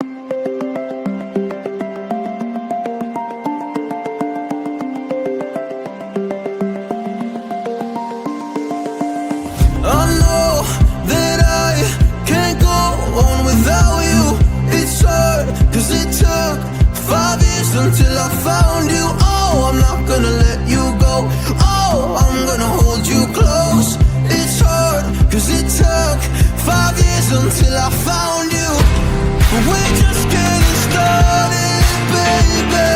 I know that I can't go on without you. It's hard, cause it took 5 years until I found you. Oh, I'm not gonna let you go. Oh, I'm gonna hold you close. It's hard, cause it took 5 years until I found you. But we're just getting started, baby.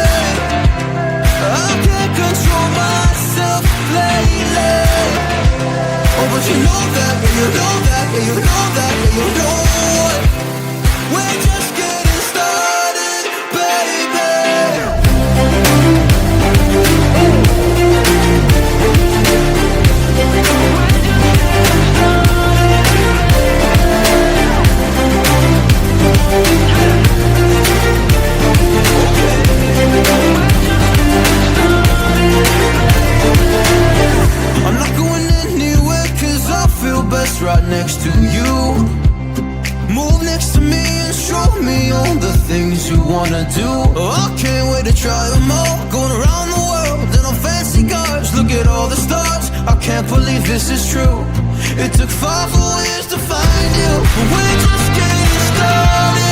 I can't control myself lately. Oh, but you know that, yeah, you know that, yeah, you know that, yeah, you know it. We're just getting started, baby. I'm not going anywhere cause I feel best right next to you. Move next to me and show me all the things you wanna do. Oh, I can't wait to try them all. Going around the world in on fancy cars. Look at all the stars, I can't believe this is true. It took 5 whole years to find you. We're just getting started.